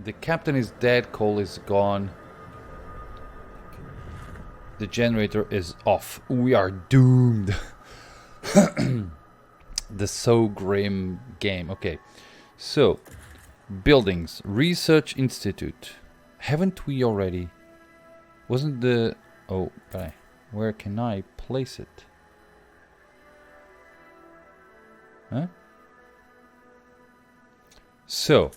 The captain is dead. Coal is gone. The generator is off. We are doomed. The so grim game. Okay. So, buildings. Research Institute. Haven't we already? Wasn't the... Oh, right. Where can I place it? Huh? So...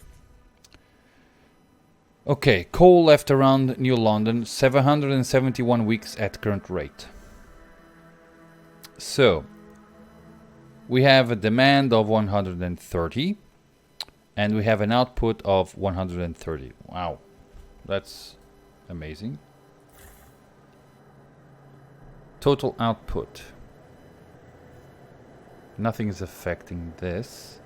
Okay, coal left around New London, 771 weeks at current rate. So, we have a demand of 130, and we have an output of 130. Wow, that's amazing. Total output. Nothing is affecting this.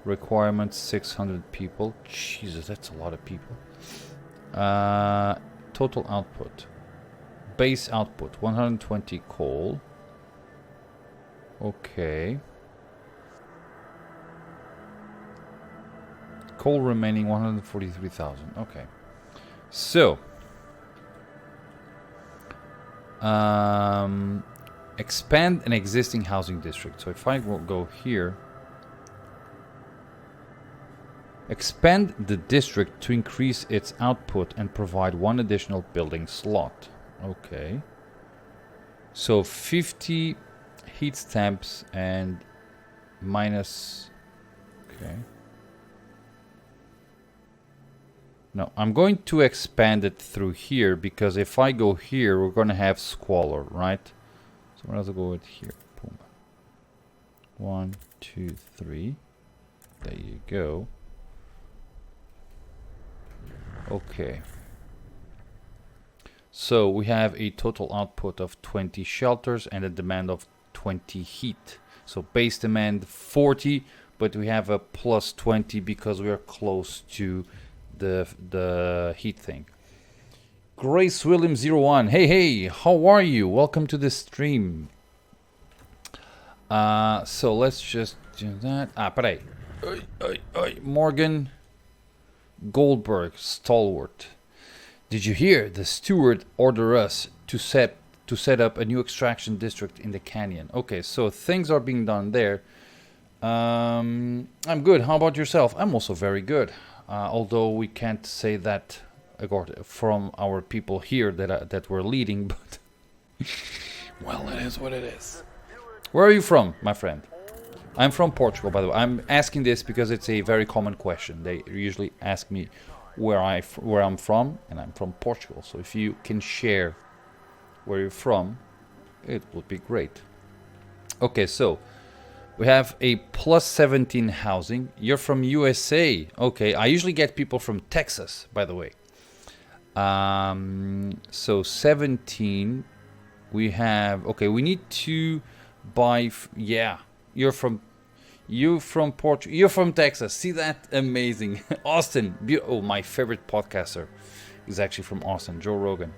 Requirements 600 people. Jesus, that's a lot of people. Total output. Base output 120 coal. Okay. Coal remaining 143,000. Okay. So expand an existing housing district. So if I will go here, expand the district to increase its output and provide one additional building slot. Okay. So 50 heat stamps and minus... Okay. No, I'm going to expand it through here because if I go here, we're going to have squalor, right? So I'm going to go with here. Boom. 1, 2, 3. There you go. Okay. So we have a total output of 20 shelters and a demand of 20 heat. So base demand 40, but we have a plus 20 because we are close to the heat thing. Grace William 01. Hey, how are you? Welcome to the stream. So let's just do that. Peraí. Morgan Goldberg, Stalwart. Did you hear? The Steward ordered us to set up a new extraction district in the canyon. Okay, so things are being done there. I'm good. How about yourself? I'm also very good. Although we can't say that from our people here that we're leading, but well, it is what it is. Where are you from, my friend? I'm from Portugal, by the way. I'm asking this because it's a very common question. They usually ask me where I'm from, and I'm from Portugal. So if you can share where you're from, it would be great. Okay, so we have a plus 17 housing. You're from USA. Okay, I usually get people from Texas, by the way. So 17. We have... Okay, we need to buy... Yeah, you're from Portugal. You're from Texas. See that? Amazing. Austin. Oh, my favorite podcaster is actually from Austin, Joe Rogan.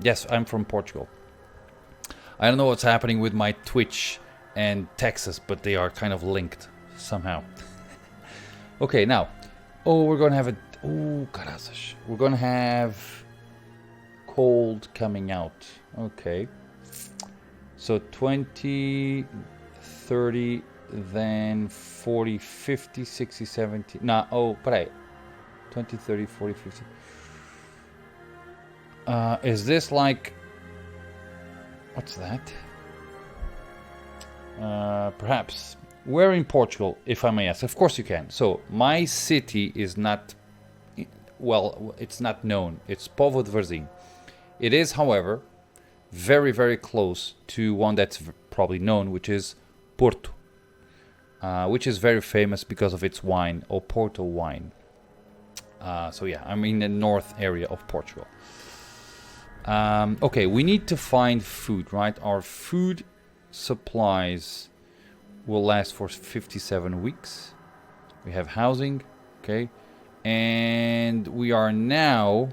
Yes, I'm from Portugal. I don't know what's happening with my Twitch and Texas, but they are kind of linked somehow. Okay, now. Oh, we're going to have a... Oh, carazas. We're going to have cold coming out. Okay. So 20... 30, then 40, 50, 60, 70. Nah, oh, peraí. 20, 30, 40, 50. Is this like... What's that? Perhaps. Where in Portugal, if I may ask? Of course you can. So, my city is not... Well, it's not known. It's Povo de Varzim. It is, however, very, very close to one that's probably known, which is Porto, which is very famous because of its wine, Oporto wine. So yeah, I'm in the north area of Portugal. Okay, we need to find food, right? Our food supplies will last for 57 weeks. We have housing, okay? And we are now...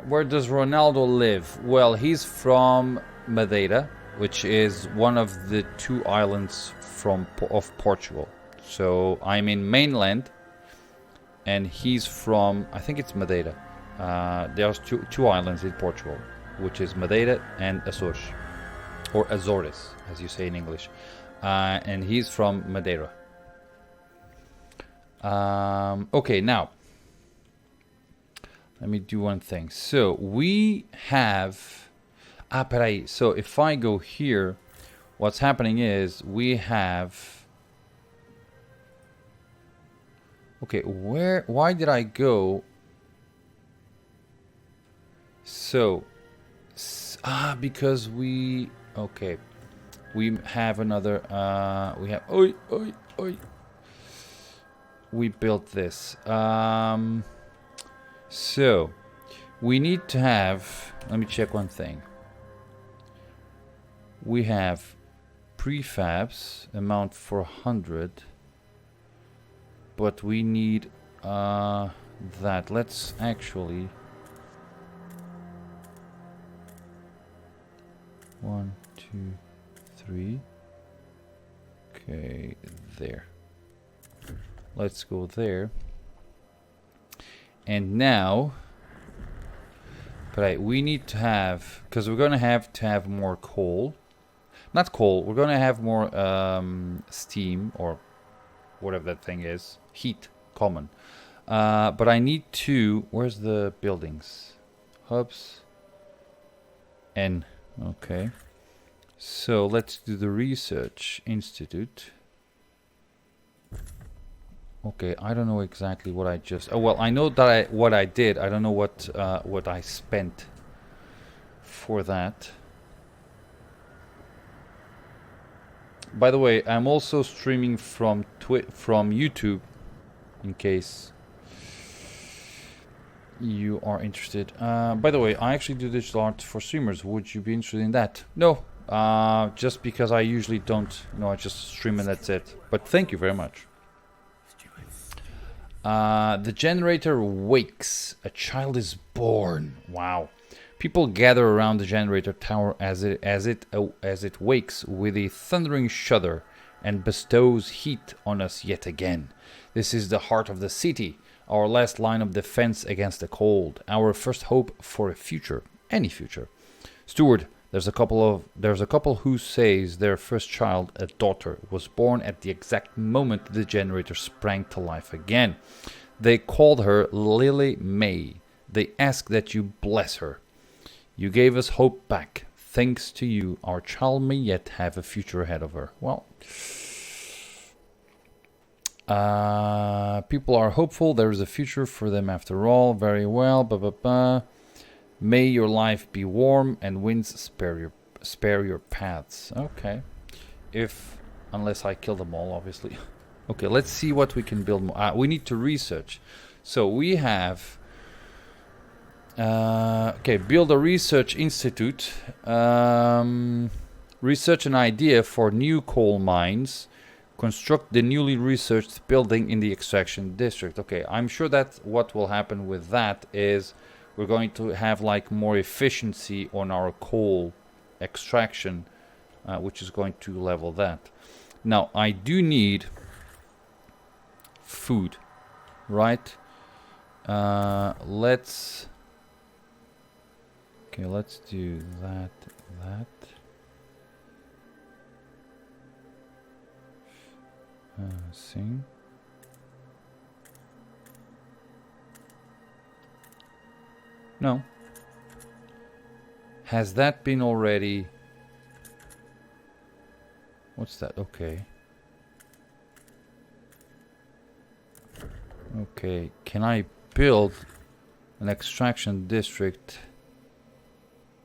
where does Ronaldo live? Well, he's from Madeira, which is one of the two islands of Portugal. So I'm in mainland, and he's from, I think it's Madeira. There's two islands in Portugal, which is Madeira and Açores, or Azores, as you say in English. And he's from Madeira. Okay, now let me do one thing. So we have peraí. So if I go here, what's happening is we have, okay, why did I go? So because we, okay, we have another, we have, oi, we built this. So we need to have, let me check one thing. We have prefabs amount for 100, but we need that. Let's actually 1, 2, 3. Okay, there. Let's go there. And now, but we need to have, because we're going to have more coal. Not coal, we're going to have more steam, or whatever that thing is. Heat, common. But I need to, where's the buildings? Hubs. N, okay. So let's do the research institute. Okay, I don't know exactly what I just... Oh, well, I know that what I did. I don't know what I spent for that. By the way, I'm also streaming from YouTube, in case you are interested. By the way, I actually do digital art for streamers. Would you be interested in that? No, just because I usually don't. No, I just stream and that's it. But thank you very much. The generator wakes. A child is born. Wow. People gather around the generator tower as it wakes with a thundering shudder and bestows heat on us yet again. This is the heart of the city, our last line of defense against the cold, our first hope for a future, any future. Steward, there's a couple who says their first child, a daughter, was born at the exact moment the generator sprang to life again. They called her Lily May. They ask that you bless her. You gave us hope back. Thanks to you, our child may yet have a future ahead of her. Well, people are hopeful. There is a future for them after all. Very well. May your life be warm and winds spare your paths. Okay. Unless I kill them all, obviously. Okay, let's see what we can build more. We need to research. So we have... okay, build a research institute. Research an idea for new coal mines. Construct the newly researched building in the extraction district. Okay, I'm sure that what will happen with that is we're going to have like more efficiency on our coal extraction, which is going to level that. Now, I do need food, right? Let's do that. Sing. No. Has that been already? What's that? Okay. Okay, can I build an extraction district?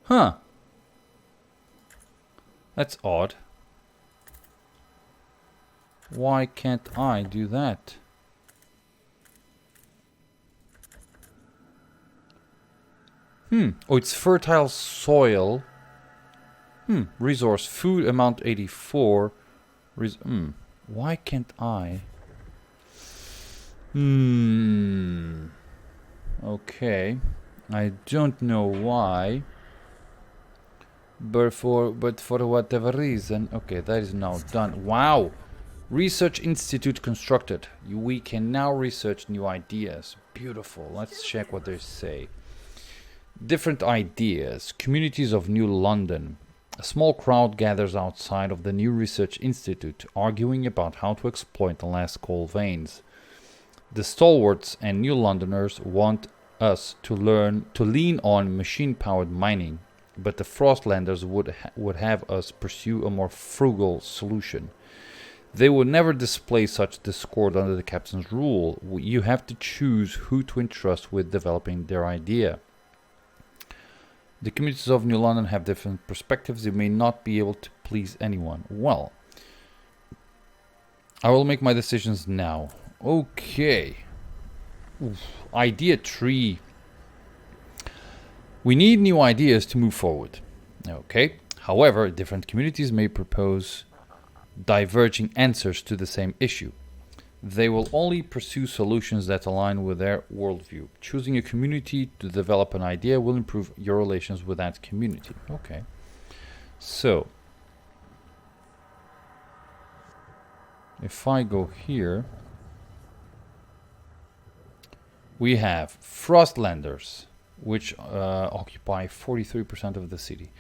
Huh. That's odd. Why can't I do that? Oh, it's fertile soil. Resource food amount 84. Why can't I? Okay. I don't know why. But for whatever reason. Okay, that is now done. Wow. Research institute constructed. We can now research new ideas. Beautiful. Let's check what they say. Different ideas. Communities of New London. A small crowd gathers outside of the new research institute, arguing about how to exploit the last coal veins. The stalwarts and New Londoners want us to lean on machine-powered mining, but the Frostlanders would have us pursue a more frugal solution. They would never display such discord under the captain's rule. You have to choose who to entrust with developing their idea. The communities of New London have different perspectives. They may not be able to please anyone. Well, I will make my decisions now. Okay. Oof. Idea tree. We need new ideas to move forward. Okay. However, different communities may propose diverging answers to the same issue. They will only pursue solutions that align with their worldview. Choosing a community to develop an idea will improve your relations with that community. Okay. So, if I go here, we have Frostlanders, which occupy 43% of the city.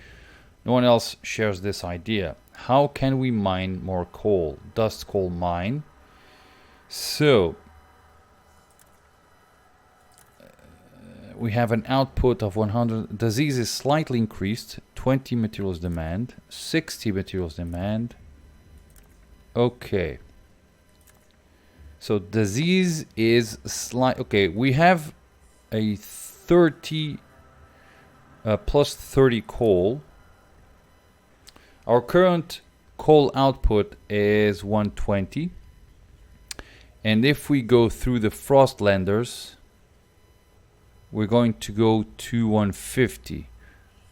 No one else shares this idea. How can we mine more coal? Dust coal mine. So, we have an output of 100. Disease is slightly increased. 20 materials demand. 60 materials demand. Okay. So, disease is slight. Okay, we have a 30 plus 30 coal. Our current coal output is 120. And if we go through the Frostlanders, we're going to go to 150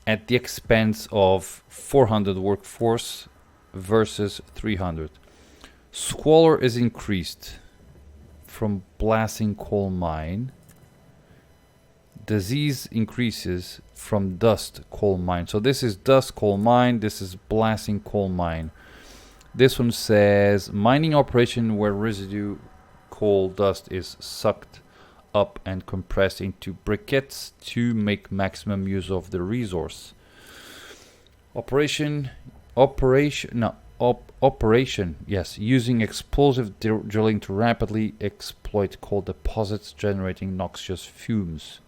at the expense of 400 workforce versus 300. Squalor is increased from blasting coal mine. Disease increases from dust coal mine. So this is dust coal mine, this is blasting coal mine. This one says mining operation where residue coal dust is sucked up and compressed into briquettes to make maximum use of the resource. Operation, yes, using explosive drilling to rapidly exploit coal deposits, generating noxious fumes.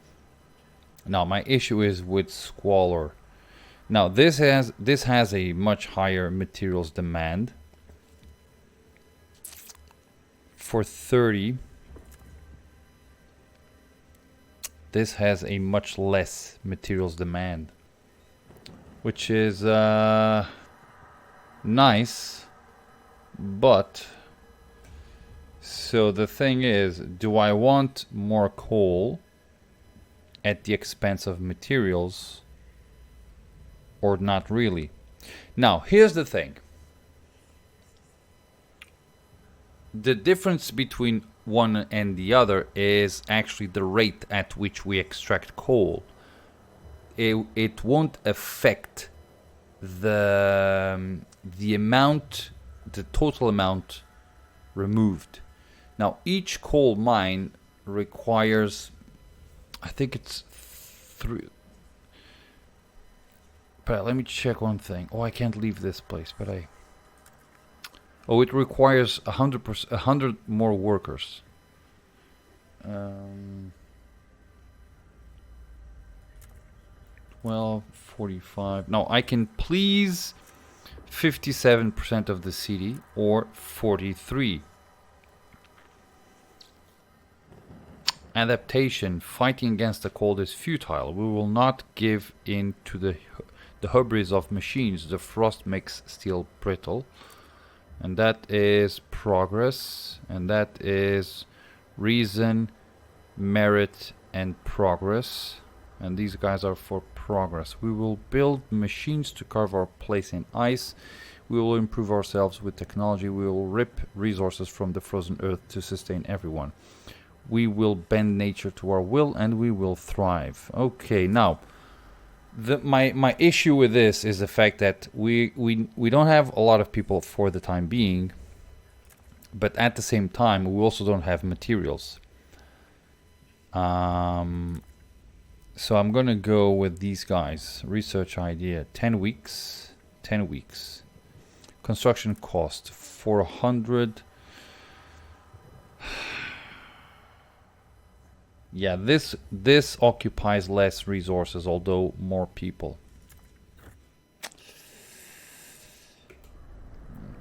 Now, my issue is with squalor. Now, this has a much higher materials demand. For 30, this has a much less materials demand, which is nice, but so the thing is, do I want more coal at the expense of materials or not really? Now, here's the thing. The difference between one and the other is actually the rate at which we extract coal. It won't affect the amount, the total amount removed. Now, each coal mine requires, I think it's 3. But let me check one thing. Oh, I can't leave this place, but I. Oh, it requires 100 more workers. 12, 45. No, I can please 57% of the city or 43. Adaptation. Fighting against the cold is futile. We will not give in to the hubris of machines. The frost makes steel brittle. And that is progress. And that is reason, merit, and progress. And these guys are for progress. We will build machines to carve our place in ice. We will improve ourselves with technology. We will rip resources from the frozen earth to sustain everyone. We will bend nature to our will, and we will thrive. Okay, now, my issue with this is the fact that we don't have a lot of people for the time being. But at the same time, we also don't have materials. So I'm gonna go with these guys. Research idea, 10 weeks. 10 weeks. Construction cost, 400. Yeah, this occupies less resources, although more people.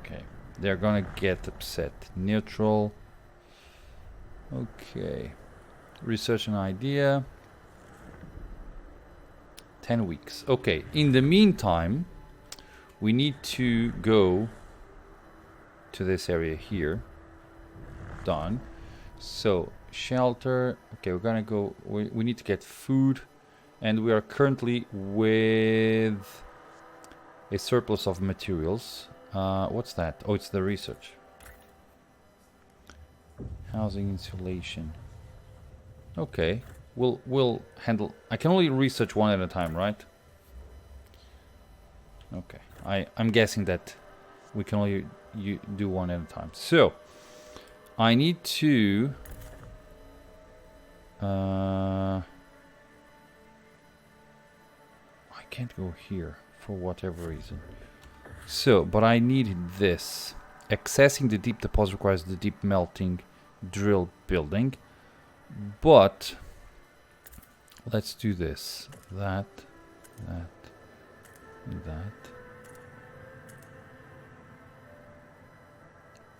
Okay, they're gonna get upset. Neutral. Okay. Research an idea. 10 weeks. Okay, in the meantime, we need to go to this area here. Done. So, shelter. Okay, we're gonna go. We need to get food. And we are currently with a surplus of materials. What's that? Oh, it's the research. Housing insulation. Okay, we'll handle. I can only research one at a time, right? Okay, I'm guessing that we can only do one at a time. So I need to. I can't go here for whatever reason. So, but I need this. Accessing the deep deposit requires the deep melting drill building. But let's do this. That.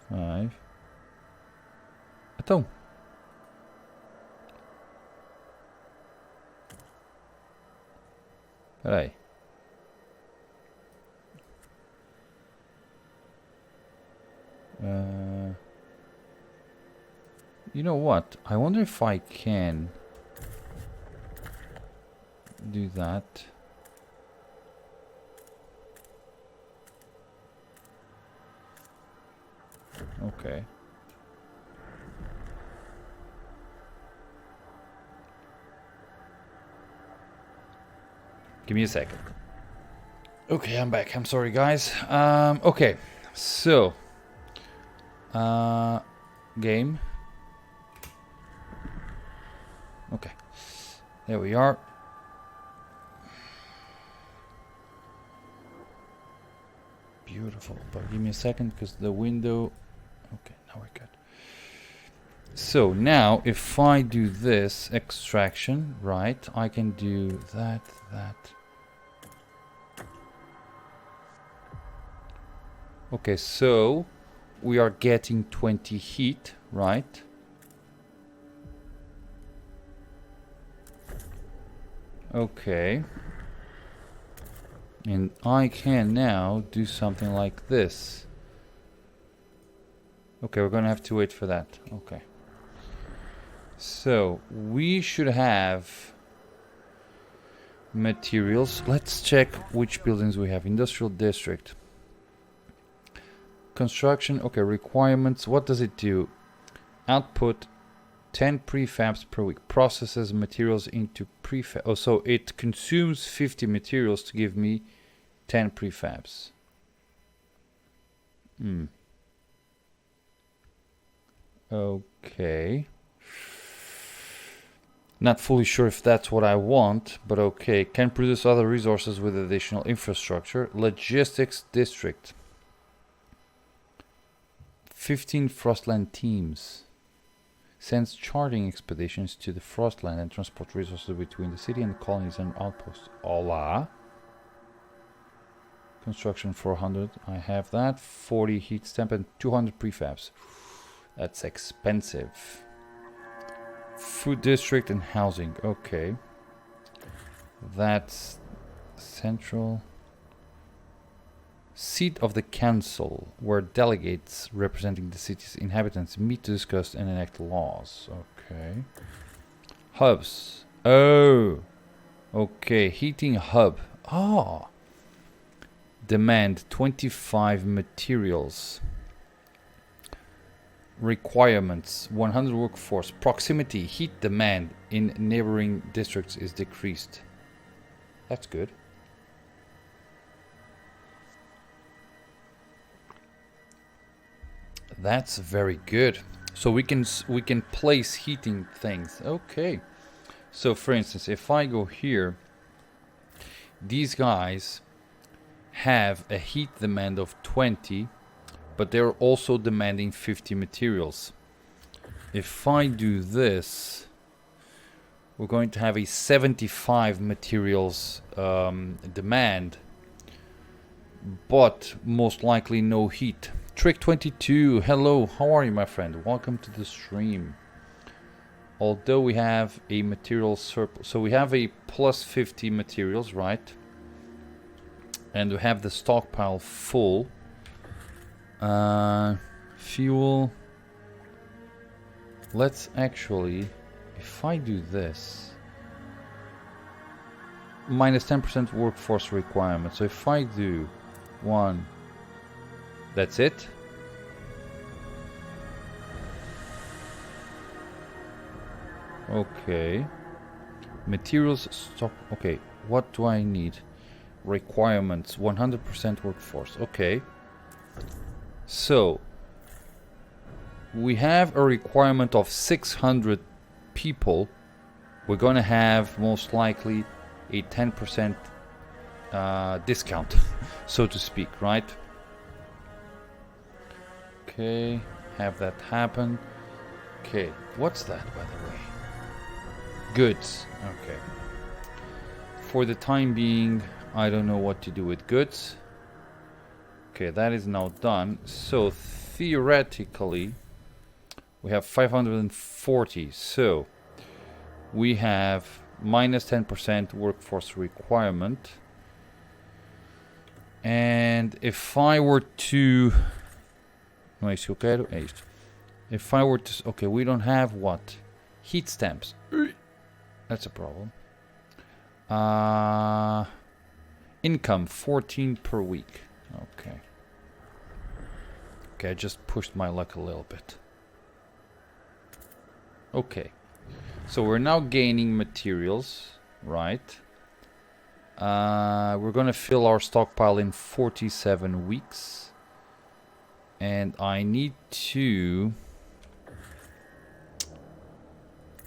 5. Então. Peraí. You know what? I wonder if I can do that. Okay. Give me a second. Okay, I'm back. I'm sorry, guys. Okay, so game. Okay, there we are. Beautiful, but give me a second because the window. Okay, now we're good. So now, if I do this extraction, right, I can do that. Okay, so we are getting 20 heat, right? Okay. And I can now do something like this. Okay, we're gonna have to wait for that. Okay. So, we should have materials. Let's check which buildings we have. Industrial district. Construction. Okay, requirements. What does it do? Output 10 prefabs per week. Processes materials into prefab. Oh, so it consumes 50 materials to give me 10 prefabs. Okay. Not fully sure if that's what I want, but okay. Can produce other resources with additional infrastructure. Logistics district. 15 Frostland teams. Sends charting expeditions to the Frostland and transport resources between the city and the colonies and outposts. Hola. Construction 400. I have that. 40 heat stamp and 200 prefabs. That's expensive. Food district and housing. Okay. That's central. Seat of the council, where delegates representing the city's inhabitants meet to discuss and enact laws. Okay. Hubs. Oh. Okay. Heating hub. Ah. Demand 25 materials. Requirements 100 workforce. Proximity. Heat demand in neighboring districts is decreased. That's good. That's very good. So we can place heating things. Okay. So for instance, if I go here, these guys have a heat demand of 20, but they're also demanding 50 materials. If I do this, we're going to have a 75 materials demand, but most likely no heat. Trick 22, hello, how are you, my friend? Welcome to the stream. Although we have a material surplus, so we have a plus 50 materials, right? And we have the stockpile full. Fuel. Let's actually, if I do this, minus 10% workforce requirement. So if I do one, that's it. Okay. Materials stock. Okay, what do I need? Requirements 100% workforce. Okay. So we have a requirement of 600 people. We're going to have most likely a 10% discount, so to speak, right? Okay, have that happen. Okay, what's that, by the way? Goods. Okay. For the time being, I don't know what to do with goods. Okay, that is now done. So theoretically, we have 540. So we have minus 10% workforce requirement. And if I were to... Não é isso que eu quero? É isto. If I were to... Okay, we don't have what? Heat stamps. That's a problem. Income 14 per week. Okay. Okay, I just pushed my luck a little bit. Okay. So we're now gaining materials, right? We're gonna fill our stockpile in 47 weeks. And I need to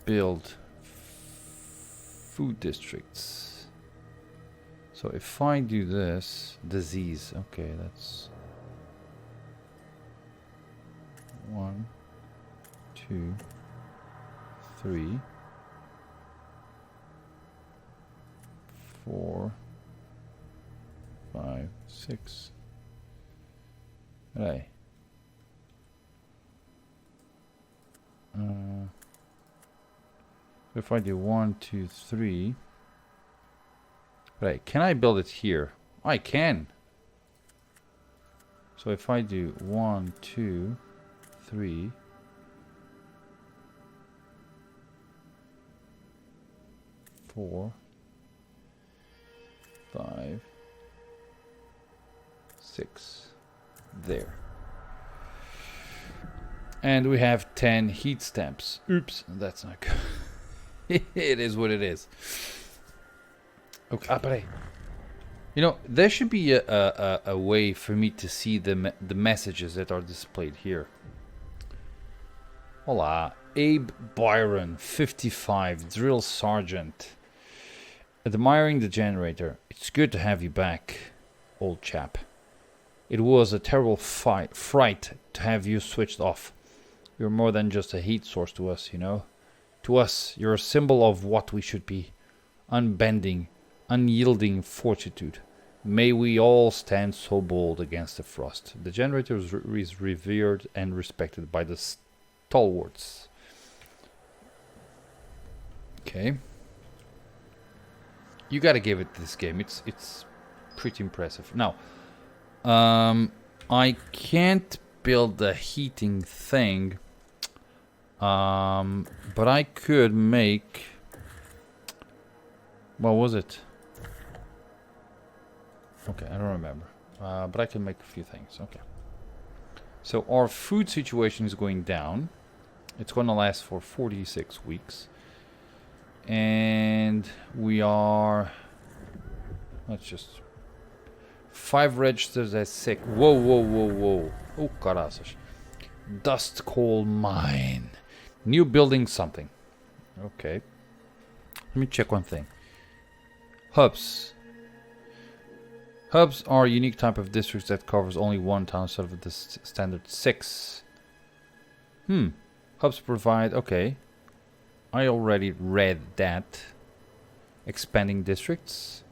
build food districts. So if I do this, disease, okay, that's 1, 2, 3, 4, 5, 6. Right. If I do 1, 2, 3. Right, can I build it here? I can. So if I do 1, 2, 3. 4, 5, 6. There. And we have 10 heat stamps. Oops, that's not good. It is what it is. Okay, peraí. You know, there should be a way for me to see the messages that are displayed here. Olá, Abe Byron, 55, drill sergeant. Admiring the generator. It's good to have you back, old chap. It was a terrible fright to have you switched off. You're more than just a heat source to us, you know. To us, you're a symbol of what we should be. Unbending, unyielding fortitude. May we all stand so bold against the frost. The generator is revered and respected by the stalwarts. Okay. You gotta give it this game. It's pretty impressive. Now, I can't build the heating thing, but I could make... What was it? Okay, I don't remember. But I can make a few things. Okay. So our food situation is going down. It's going to last for 46 weeks. And we are... Let's just... 5 registers as sick. Whoa, whoa, whoa, whoa. Oh, caraças. Dust coal mine. New building something. Okay. Let me check one thing. Hubs. Hubs are a unique type of districts that covers only one town instead of the standard 6. Hubs provide... Okay. I already read that. Expanding districts.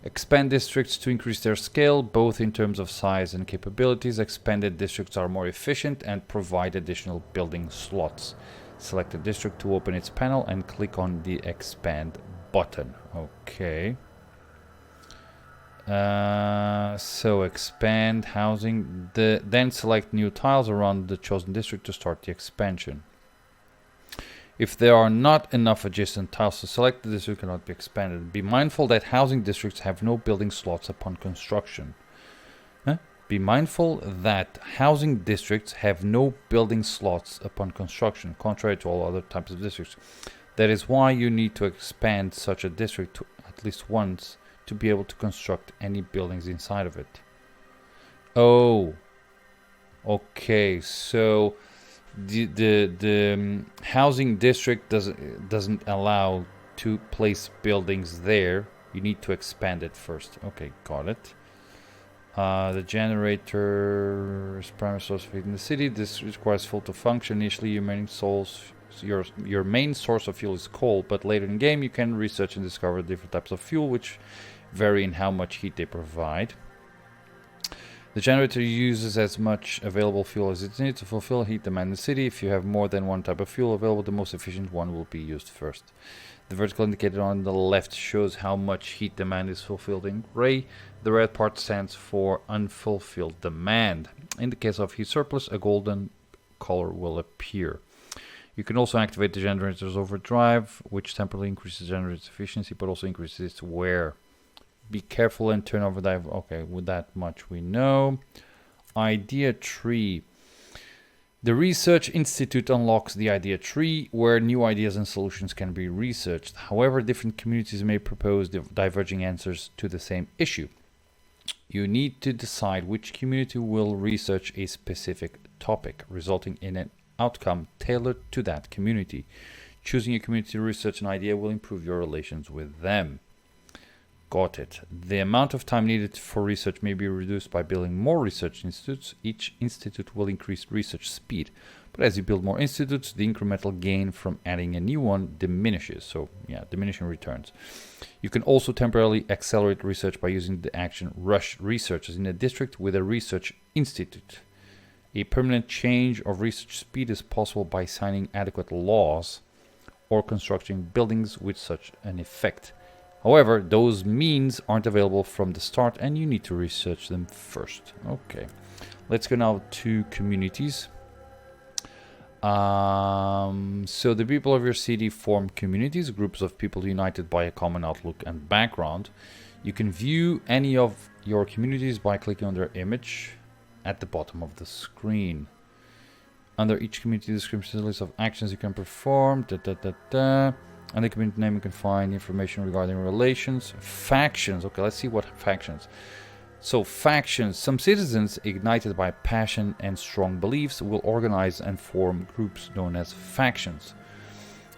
Expand districts to increase their scale, both in terms of size and capabilities. Expanded districts are more efficient and provide additional building slots. Select a district to open its panel and click on the expand button. Okay. So expand housing. Then select new tiles around the chosen district to start the expansion. If there are not enough adjacent tiles to select, the district cannot be expanded. Be mindful that housing districts have no building slots upon construction. Be mindful that housing districts have no building slots upon construction, contrary to all other types of districts. That is why you need to expand such a district at least once to be able to construct any buildings inside of it. Oh, okay. So the housing district doesn't allow to place buildings there. You need to expand it first. Okay, got it. The generator is primary source of heat in the city. This requires fuel to function. Initially, your main source of fuel is coal, but later in game you can research and discover different types of fuel, which vary in how much heat they provide. The generator uses as much available fuel as it needs to fulfill heat demand in the city. If you have more than one type of fuel available, the most efficient one will be used first. The vertical indicator on the left shows how much heat demand is fulfilled in gray. The red part stands for unfulfilled demand. In the case of heat surplus, a golden color will appear. You can also activate the generator's overdrive, which temporarily increases the generator's efficiency, but also increases its wear. Be careful and turn overdrive. Okay, with that much we know. Idea tree. The Research Institute unlocks the idea tree, where new ideas and solutions can be researched. However, different communities may propose diverging answers to the same issue. You need to decide which community will research a specific topic, resulting in an outcome tailored to that community. Choosing a community to research an idea will improve your relations with them. Got it. The amount of time needed for research may be reduced by building more research institutes. Each institute will increase research speed, but as you build more institutes, the incremental gain from adding a new one diminishes. So yeah, diminishing returns. You can also temporarily accelerate research by using the action rush researchers in a district with a research institute. A permanent change of research speed is possible by signing adequate laws or constructing buildings with such an effect. However, those means aren't available from the start and you need to research them first. Okay, let's go now to communities. So the people of your city form communities, groups of people united by a common outlook and background. You can view any of your communities by clicking on their image at the bottom of the screen. Under each community description, a list of actions you can perform. And the community name, you can find information regarding relations. Factions. Okay, let's see what factions. So factions. Some citizens, ignited by passion and strong beliefs, will organize and form groups known as factions.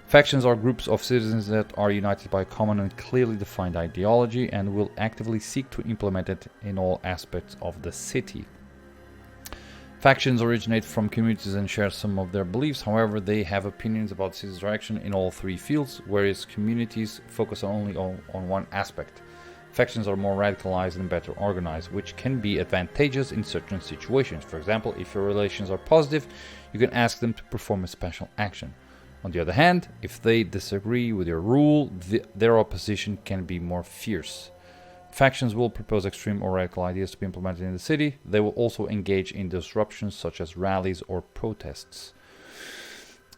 Factions are groups of citizens that are united by a common and clearly defined ideology and will actively seek to implement it in all aspects of the city. Factions originate from communities and share some of their beliefs. However, they have opinions about city's direction in all three fields, whereas communities focus only on one aspect. Factions are more radicalized and better organized, which can be advantageous in certain situations. For example, if your relations are positive, you can ask them to perform a special action. On the other hand, if they disagree with your rule, their opposition can be more fierce. Factions will propose extreme or radical ideas to be implemented in the city. They will also engage in disruptions such as rallies or protests.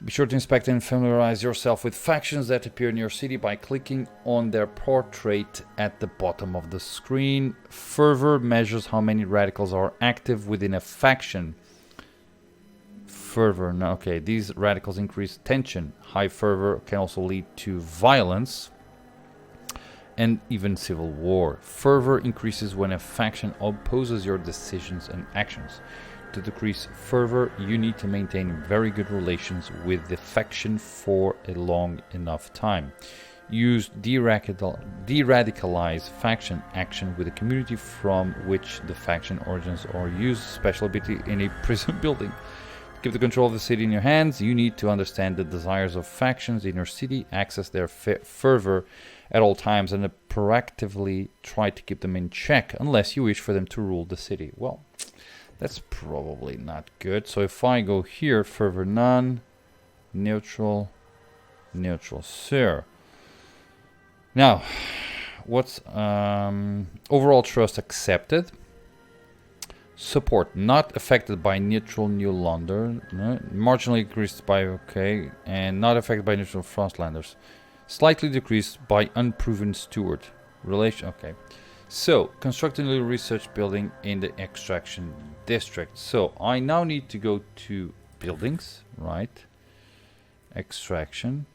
Be sure to inspect and familiarize yourself with factions that appear in your city by clicking on their portrait at the bottom of the screen. Fervor measures how many radicals are active within a faction. Fervor, no, okay, these radicals increase tension. High fervor can also lead to violence and even civil war. Fervor increases when a faction opposes your decisions and actions. to decrease further, you need to maintain very good relations with the faction for a long enough time. Use de-radicalize faction action with the community from which the faction origins, or use special ability in a prison building. Keep the control of the city in your hands. You need to understand the desires of factions in your city, access their fervor at all times, and proactively try to keep them in check unless you wish for them to rule the city. Well, that's probably not good. So if I go here, fervor none, neutral, neutral, sir. Now, what's overall trust accepted? Support not affected by neutral New London, marginally increased by okay, and not affected by neutral Frostlanders. Slightly decreased by unproven Steward. Relation okay. So, construct a new research building in the extraction district. So, I now need to go to buildings, right? Extraction.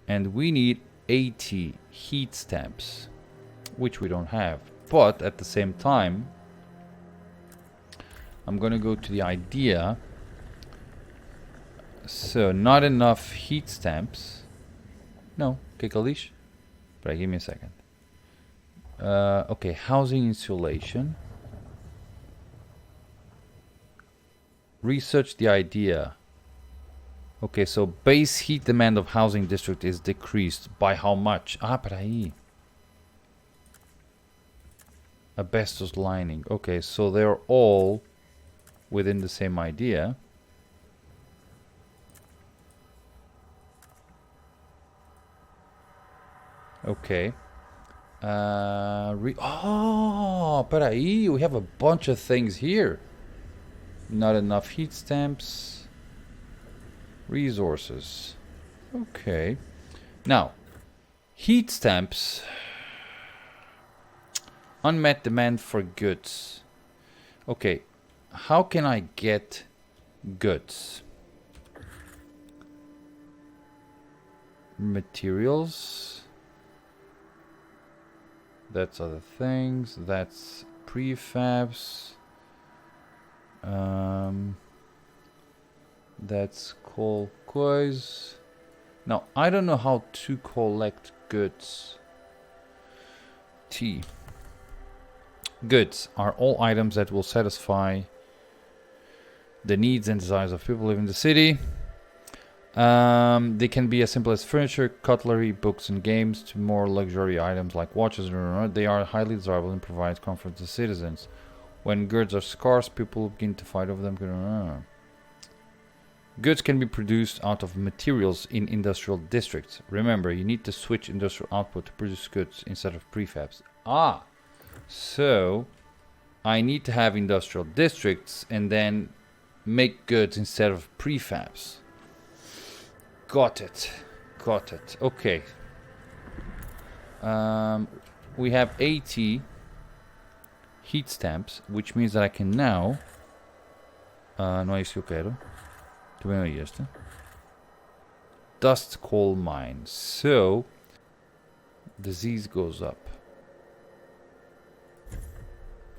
And we need 80 heat stamps, which we don't have. But at the same time, I'm gonna go to the idea. So, not enough heat stamps. No, Kekalish. Right, give me a second. Okay, housing insulation. Research the idea. Okay, so base heat demand of housing district is decreased by how much? Ah, peraí. Asbestos lining. Okay, so they're all within the same idea. Okay. Oh, peraí, we have a bunch of things here. Not enough heat stamps. Resources. Okay. Now, heat stamps. Unmet demand for goods. Okay, how can I get goods? Materials. That's other things. That's prefabs. That's coal coins. Now, I don't know how to collect goods. T. Goods are all items that will satisfy the needs and desires of people living in the city. They can be as simple as furniture, cutlery, books, and games, to more luxury items like watches. They are highly desirable and provide comfort to citizens. When goods are scarce, people begin to fight over them. Goods can be produced out of materials in industrial districts. Remember, you need to switch industrial output to produce goods instead of prefabs. Ah, so I need to have industrial districts and then make goods instead of prefabs. Got it. Got it. Okay. We have 80 heat stamps, which means that I can now... não é isso que eu quero. Também é este. Dust coal mine. So, disease goes up.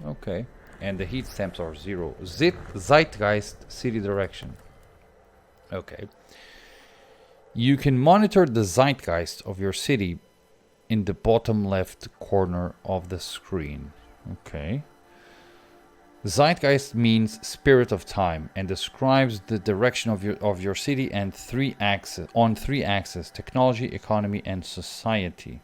Okay. And the heat stamps are 0. Zeitgeist city direction. Okay. You can monitor the zeitgeist of your city in the bottom left corner of the screen. Okay. Zeitgeist means spirit of time and describes the direction of your city and on three axes: technology, economy, and society.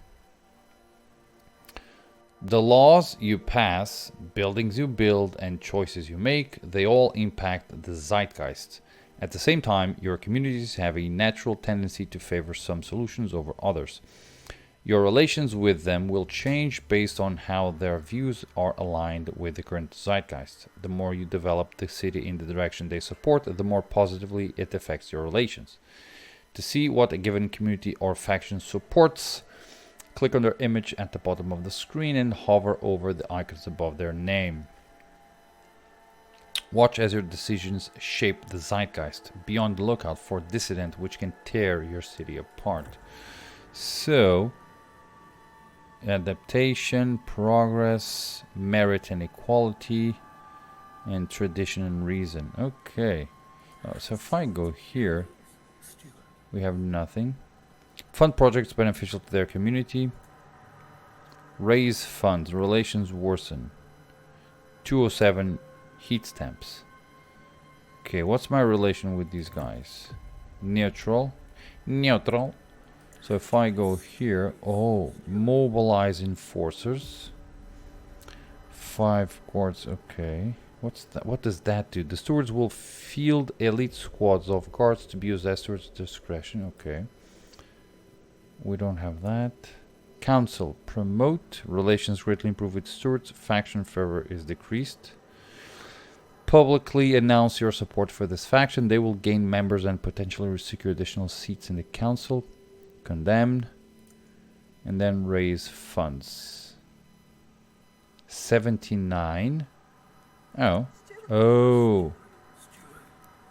The laws you pass, buildings you build, and choices you make, they all impact the zeitgeist. At the same time, your communities have a natural tendency to favor some solutions over others. Your relations with them will change based on how their views are aligned with the current zeitgeist. The more you develop the city in the direction they support, the more positively it affects your relations. To see what a given community or faction supports, click on their image at the bottom of the screen and hover over the icons above their name. Watch as your decisions shape the zeitgeist. Be on the lookout for dissident which can tear your city apart. So, adaptation, progress, merit and equality. And tradition and reason. Okay. So if I go here, we have nothing. Fund projects beneficial to their community. Raise funds. Relations worsen. 207 heat stamps. Okay, what's my relation with these guys? Neutral. Neutral. So if I go here, oh, mobilize enforcers. 5 guards, okay. What's that? What does that do? The stewards will field elite squads of guards to be used at stewards' discretion. Okay. We don't have that. Council. Promote. Relations greatly improve with stewards. Faction fervor is decreased. Publicly announce your support for this faction. They will gain members and potentially secure additional seats in the council. Condemned. And then raise funds. 79. Oh. Oh.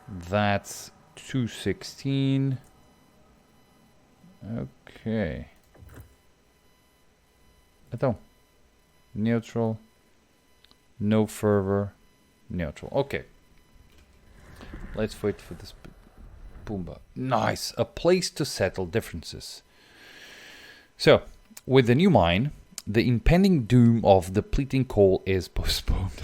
That's 216. Okay. Então. Neutral. No fervor. Neutral. Okay. Let's wait for this. Pumbaa. Nice. A place to settle differences. So, with the new mine, the impending doom of depleting coal is postponed.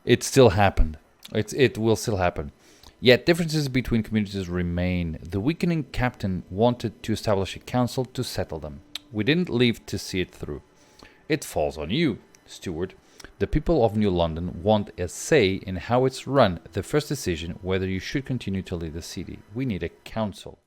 It still happened. It will still happen. Yet differences between communities remain. The weakening captain wanted to establish a council to settle them. We didn't live to see it through. It falls on you, Steward. The people of New London want a say in how it's run. The first decision, whether you should continue to lead the city. We need a council.